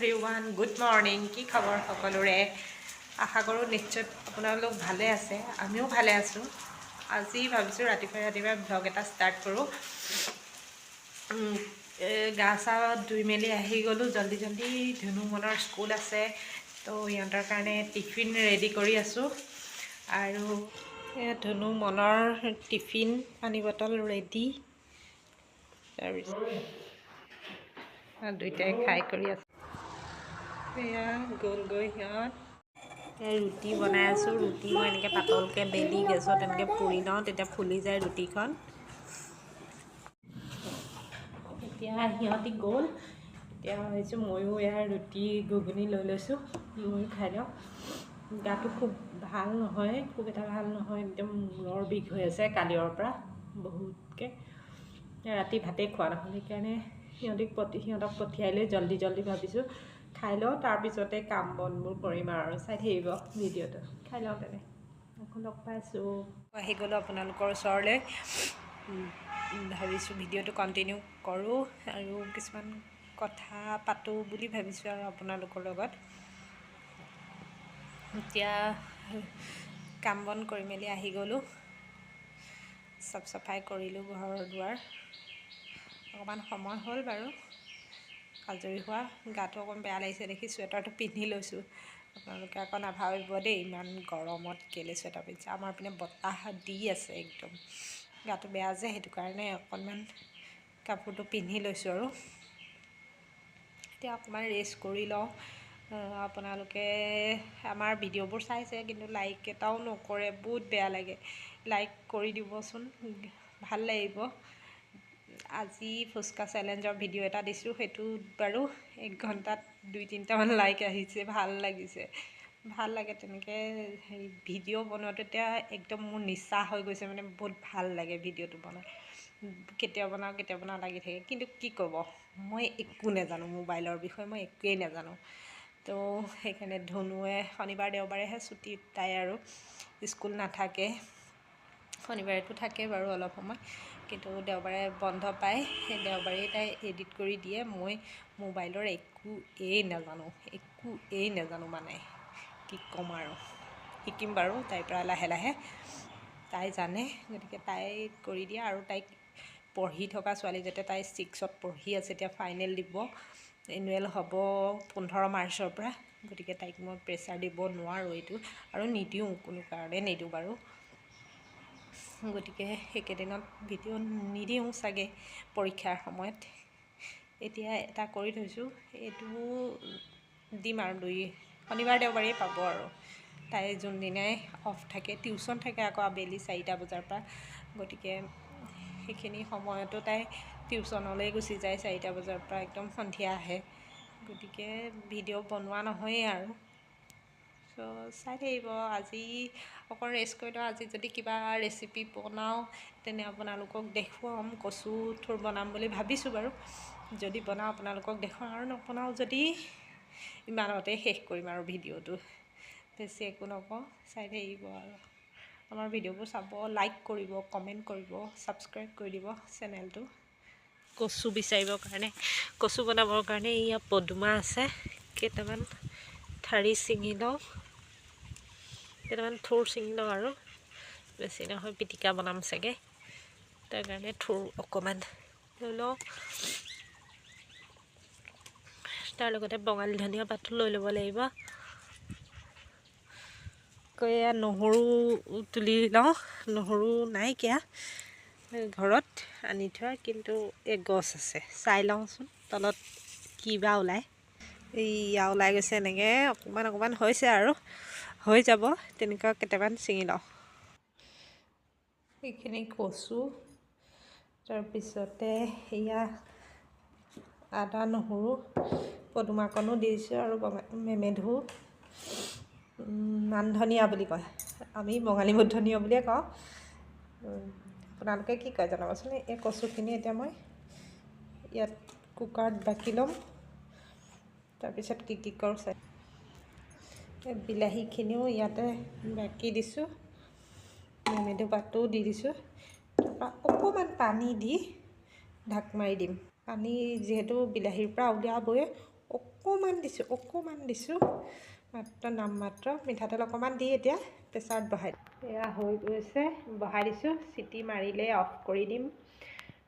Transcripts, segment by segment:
everyone, good morning. কি খবৰ সকলোৰে? আশা কৰোঁ নিশ্চয় আপোনালোক ভালে আছে। আমিও ভালে আছোঁ। আজি ভাবিছোঁ ৰাতিপুৱা ব্লগ এটা ষ্টাৰ্ট কৰোঁ। গা চা ধুই মেলি আহি গ'লোঁ জল্দি ধুনু মনৰ স্কুল আছে, তো সিহঁতৰ কাৰণে টিফিন ৰেডি কৰি আছোঁ। আৰু ধুনু মনৰ টিফিন পানী বটল ৰেডি। তাৰপিছত দুইটাই খাই কৰি আছে। এয়া গ'লগৈ সিহঁত। ৰুটি বনাই আছোঁ। ৰুটি মই এনেকৈ পাতলকৈ বেলি গেছত এনেকৈ পুৰি লওঁ, তেতিয়া ফুলি যায় ৰুটিখন। এতিয়া সিহঁতি গ'ল। এতিয়া ভাবিছোঁ ময়ো এয়া ৰুটি ঘুগুনি লৈ লৈছোঁ, ময়ো খাই লওঁ। গাটো খুব ভাল নহয়, খুব এটা ভাল নহয়, একদম মূৰৰ বিষ হৈ আছে কালিৰ পৰা বহুতকৈ। ৰাতি ভাতেই খোৱা নহ'ল, সেইকাৰণে সিহঁতক পঠিয়াই লৈ জল্দি ভাবিছোঁ খাই লওঁ, তাৰপিছতে কাম বনবোৰ কৰিম আৰু। চাই থাকিব ভিডিঅ'টো। খাই লওঁ তেনে। আকৌ লগ পাইছোঁ। আহি গ'লোঁ আপোনালোকৰ ওচৰলৈ। ভাবিছোঁ ভিডিঅ'টো কণ্টিনিউ কৰোঁ আৰু কিছুমান কথা পাতোঁ বুলি ভাবিছোঁ আৰু আপোনালোকৰ লগত। এতিয়া কাম বন কৰি মেলি আহি গ'লোঁ, চাফ চাফাই কৰিলোঁ ঘৰ দুৱাৰ। অকণমান সময় হ'ল বাৰু আজৰি হোৱা। গাটো অকণ বেয়া লাগিছে দেখি চুৱেটাৰটো পিন্ধি লৈছোঁ। আপোনালোকে আকৌ নাভাবিব দেই ইমান গৰমত কেলৈ চুৱেটাৰ পিন্ধিছে। আমাৰ পিনে বতাহ দি আছে একদম। গাটো বেয়া যে, সেইটো কাৰণে অকণমান কাপোৰটো পিন্ধি লৈছোঁ আৰু। এতিয়া অকণমান ৰেষ্ট কৰি লওঁ। আপোনালোকে আমাৰ ভিডিঅ'বোৰ চাইছে, কিন্তু লাইক এটাও নকৰে, বহুত বেয়া লাগে। লাইক কৰি দিবচোন, ভাল লাগিব। আজি ফুচকা চেলেঞ্জৰ ভিডিঅ' এটা দিছোঁ, সেইটোত বাৰু 1 ঘণ্টাত 2-3টামান লাইক আহিছে। ভাল লাগিছে, ভাল লাগে তেনেকৈ ভিডিঅ' বনোৱাটো এতিয়া একদম মোৰ নিচা হৈ গৈছে। মানে বহুত ভাল লাগে ভিডিঅ'টো বনাই। কেতিয়া বনাওঁ লাগি থাকে, কিন্তু কি ক'ব, মই একো নাজানো মোবাইলৰ বিষয়ে, মই একোৱেই নাজানো। তো সেইকাৰণে ধনুৱে শনিবাৰ দেওবাৰেহে ছুটি, তাই আৰু স্কুল নাথাকে। শনিবাৰেতো থাকে বাৰু অলপ সময়, কিন্তু দেওবাৰে বন্ধ পায়। সেই দেওবাৰেই তাই এডিট কৰি দিয়ে। মই মোবাইলৰ একোৱেই নাজানো মানে কি ক'ম আৰু। শিকিম বাৰু তাইৰ পৰা লাহে লাহে। তাই জানে, গতিকে তাই কৰি দিয়ে। আৰু তাইক পঢ়ি থকা ছোৱালী, যেতিয়া তাই 6ত পঢ়ি আছে, এতিয়া ফাইনেল দিব, এনুৱেল হ'ব 15 মাৰ্চৰ পৰা। গতিকে তাইক মই প্ৰেছাৰ দিব নোৱাৰোঁ এইটো, আৰু নিদিওঁ, কোনো কাৰণে নিদিওঁ বাৰু। গতিকে সেইকেইদিনত ভিডিঅ' নিদিওঁ চাগে পৰীক্ষাৰ সময়ত। এতিয়া এটা কৰি থৈছোঁ, এইটো দিম আৰু শনিবাৰ দেওবাৰেই পাব আৰু। তাই যোনদিনাই অফ থাকে, টিউশ্যন থাকে আকৌ আবেলি 4টা বজাৰ পৰা। গতিকে সেইখিনি সময়তো তাই টিউশ্যনলৈ গুচি যায় 4টা বজাৰ পৰা, একদম সন্ধিয়া আহে। গতিকে ভিডিঅ' বনোৱা নহয়েই আৰু। চ' চাই থাকিব। আজি অকণ ৰেষ্ট কৰি লওঁ। আজি যদি কিবা ৰেচিপি বনাওঁ তেনে আপোনালোকক দেখুৱাম। কচু থুৰ বনাম বুলি ভাবিছোঁ বাৰু। যদি বনাওঁ আপোনালোকক দেখুৱাম, আৰু নবনাওঁ যদি ইমানতে শেষ কৰিম আৰু ভিডিঅ'টো। বেছি একো নকওঁ, চাই থাকিব আৰু। আমাৰ ভিডিঅ'বোৰ চাব, লাইক কৰিব, কমেণ্ট কৰিব, ছাবস্ক্ৰাইব কৰি দিব চেনেলটো। কচু বিচাৰিবৰ কাৰণে, কচু বনাবৰ কাৰণে এয়া পদুমা আছে, কেইটামান ঠাৰি ছিঙি লওঁ, কেইটামান থুৰ ছিঙি লওঁ আৰু। বেছি নহয়, পিটিকা বনাম চাগে, তাৰ কাৰণে থুৰ অকণমান লৈ লওঁ। তাৰ লগতে বঙালী ধনিয়া পাতো লৈ ল'ব লাগিব। আকৌ এয়া নহৰু তুলি লওঁ। নহৰু নাইকিয়া ঘৰত আনি থোৱা, কিন্তু এই গছ আছে, চাই লওঁচোন তলত কিবা ওলায়। এইয়া ওলাই গৈছে, এনেকৈ অকণমান হৈছে আৰু, হৈ যাব তেনেকুৱা। কেইটামান ছিঙি লওঁ। এইখিনি কচু, তাৰপিছতে এয়া আদা নহৰু, পদুমাকণো দিছোঁ, আৰু মেমেধু, মান ধনিয়া বুলি কয়, আমি বঙালী মুঠ ধনিয়া বুলিয়ে কওঁ। আপোনালোকে কি কয় জনাবচোন। এই কচুখিনি এতিয়া মই ইয়াত কুকাৰত বাকি ল'ম। তাৰপিছত কি কৰোঁ চাই। এই বিলাহীখিনিও ইয়াতে বাকি দিছোঁ, মেমেধু পাতটোও দি দিছোঁ। তাৰপৰা অকণমান পানী দি ঢাক মাৰি দিম। পানী যিহেতু বিলাহীৰ পৰা উলিয়াবই, অকণমান দিছোঁ মাত্ৰ নামমাত্ৰ মিঠাতেল অকণমান দি এতিয়া প্ৰেছাৰত বহাই এয়া হৈ গৈছে বহাই দিছোঁ চিটি মাৰিলে অফ কৰি দিম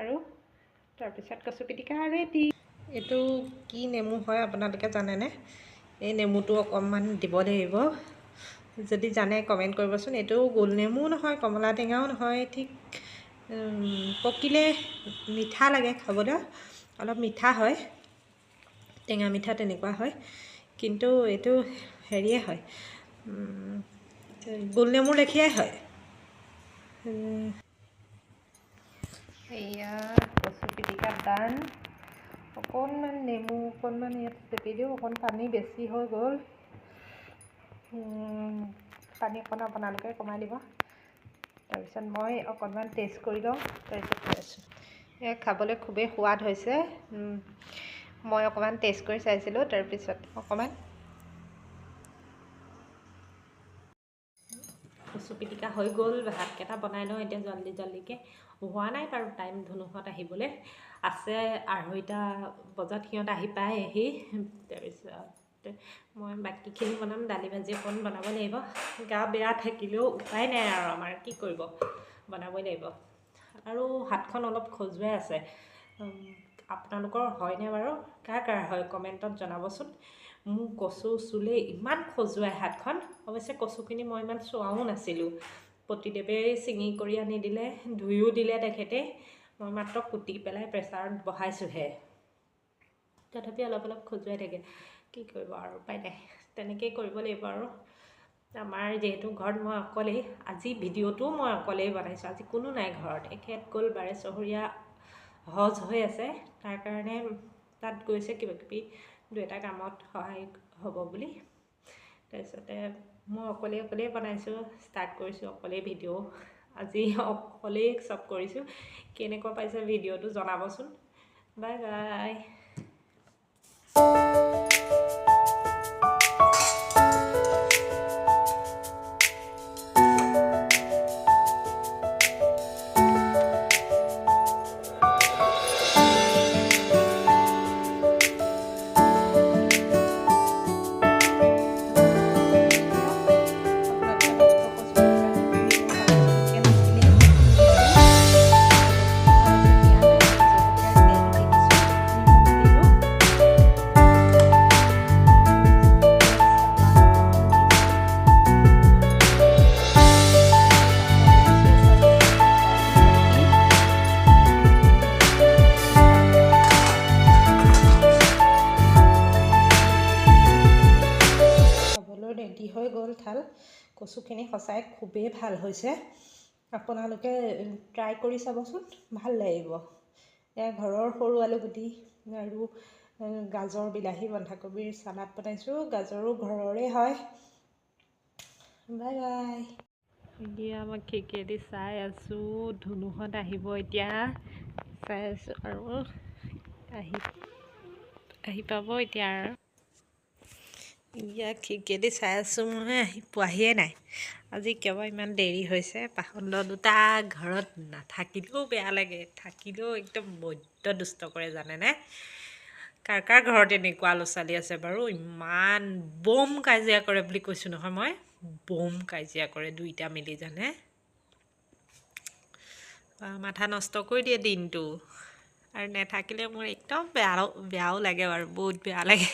আৰু তাৰপিছত কচু পিটিকা ৰেডি এইটো কি নেমু হয় আপোনালোকে জানেনে এই নেমুটো অকণমান দিব লাগিব যদি জানে কমেণ্ট কৰিবচোন এইটো গোল নেমু নহয় কমলা টেঙাও নহয় ঠিক পকিলে মিঠা লাগে খাবলৈ অলপ মিঠা হয় টেঙা মিঠা তেনেকুৱা হয় কিন্তু এইটো হেৰিয়ে হয় গোল নেমুৰ লেখিয়াই হয় এয়া কচু পিটিকা দান অকণমান নেমু অকণমান ইয়াত চেপি দিওঁ অকণ পানী বেছি হৈ গ'ল পানী অকণ আপোনালোকে কমাই দিব তাৰপিছত মই অকণমান টেষ্ট কৰি লওঁ তাৰপিছত কৈ আছোঁ এয়া খাবলৈ খুবেই সোৱাদ হৈছে মই অকণমান টেষ্ট কৰি চাইছিলোঁ তাৰপিছত অকণমান কচু পিটিকা হৈ গ'ল ভাতকেইটা বনাই লওঁ এতিয়া জল্দিকৈ হোৱা নাই বাৰু টাইম ধুনুহঁত আহিবলৈ আছে 2:30 বজাত সিহঁত আহি পায়হি তাৰপিছত মই বাকীখিনি বনাম দালি ভাজি অকণ বনাব লাগিব গা বেয়া থাকিলেও উপায় নাই আৰু আমাৰ কি কৰিব বনাবই লাগিব আৰু হাতখন অলপ খজুৱাই আছে আপোনালোকৰ হয়নে বাৰু কাৰ হয় কমেণ্টত জনাবচোন মোৰ কচু চুলে ইমান খজুৱাই হাতখন অৱশ্যে কচুখিনি মই ইমান চোৱাও নাছিলোঁ প্ৰতিদেৱে ছিঙি কৰি আনি দিলে ধুইও দিলে তেখেতে মই মাত্ৰ কুটি পেলাই প্ৰেছাৰত বহাইছোঁহে তথাপি অলপ খজুৱাই থাকে কি কৰিব আৰু উপায় নাই তেনেকেই কৰিব লাগিব আৰু আমাৰ যিহেতু ঘৰত মই অকলেই আজি ভিডিঅ'টো মই অকলেই বনাইছোঁ আজি কোনো নাই ঘৰত এখেত গ'ল বাৰে চহৰীয়া হজ হৈ আছে তাৰ কাৰণে তাত গৈছে কিবাকিবি 2এটা কামত সহায় হ'ব বুলি তাৰপিছতে মই অকলেই বনাইছোঁ ষ্টাৰ্ট কৰিছোঁ অকলেই ভিডিঅ' আজি অকলেই চব কৰিছোঁ কেনেকুৱা পাইছে ভিডিঅ'টো জনাবচোন বাই বাই ৰেডি হৈ গ'ল থাল কচুখিনি সঁচাই খুবেই ভাল হৈছে আপোনালোকে ট্ৰাই কৰি চাবচোন ভাল লাগিব এয়া ঘৰৰ সৰু আলুগুটি আৰু গাজৰ বিলাহী বন্ধাকবিৰ চালাড বনাইছোঁ গাজৰো ঘৰৰে হয় বাই বাই এতিয়া মই খিৰিকীয়েদি চাই আছোঁ ধুনুহঁত আহিব এতিয়া চাই আছোঁ আৰু আহি পাব এতিয়া আৰু ইয়াক খিৰিকীয়েদি চাই আছোঁ মই আহি পোৱাহিয়ে নাই আজি কিয় ইমান দেৰি হৈছে পাখণ্ড দুটা ঘৰত নাথাকিলেও বেয়া লাগে থাকিলেও একদম বৈদ্য দুষ্ট কৰে জানেনে কাৰ ঘৰত এনেকুৱা ল'ৰা ছোৱালী আছে বাৰু ইমান বম কাজিয়া কৰে বুলি কৈছোঁ নহয় মই বম কাজিয়া কৰে দুইটা মিলি জানে মাথা নষ্ট কৰি দিয়ে দিনটো আৰু নাথাকিলে মোৰ একদম বেয়াও লাগে বাৰু বহুত বেয়া লাগে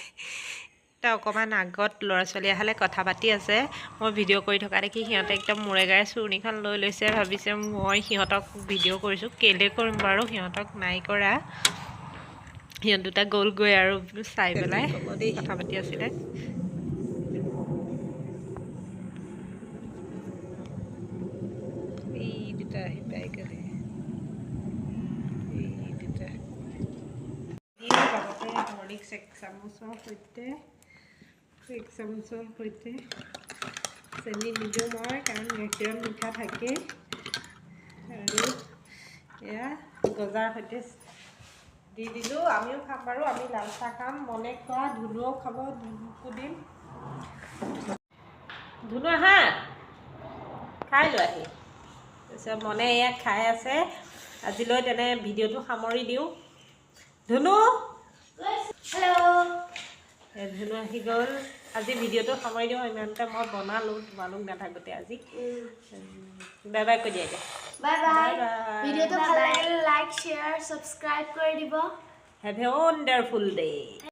এতিয়া অকণমান আগত ল'ৰা ছোৱালী আহালে কথা পাতি আছে মই ভিডিঅ' কৰি থকা দেখি সিহঁতে একদম মূৰে গাৰে চুৰণিখন লৈ লৈছে ভাবিছে মই সিহঁতক ভিডিঅ' কৰিছোঁ কেলে কৰিম বাৰু সিহঁতক নাই কৰা সিহঁত দুটা গ'লগৈ আৰু চাই পেলাই কথা পাতি আছিলে এই দুটা আহি পাই গ'লে এই দুটা লগতে হৰলিক্স 1 চামুচৰ সৈতে চেনি নিদিওঁ মই কাৰণ গাখীৰত মিঠা থাকে আৰু এয়া গজাৰ সৈতে দি দিলোঁ আমিও খাম বাৰু আমি লাল চাহ খাম মনে খোৱা ধুনুও খাব ধুনুকো দিম ধুনু আহা খাই লৈ আহি তাৰপিছত মনে এয়া খাই আছে আজিলৈ তেনে ভিডিঅ'টো সামৰি দিওঁ ধুনু হেল্ল' ধুনু আহি গ'ল আজি ভিডিঅ'টো সামৰি দিওঁ ইমানটা মই বনালোঁ তোমালোক নাথাকোঁতে আজি বাই বাই কৈ দিয়া এতিয়া বাই বাই ভিডিঅ'টো ভাল লাগিলে লাইক শ্বেয়াৰ সাবস্ক্ৰাইব কৰি দিব হেভ এ ৱণ্ডাৰফুল ডে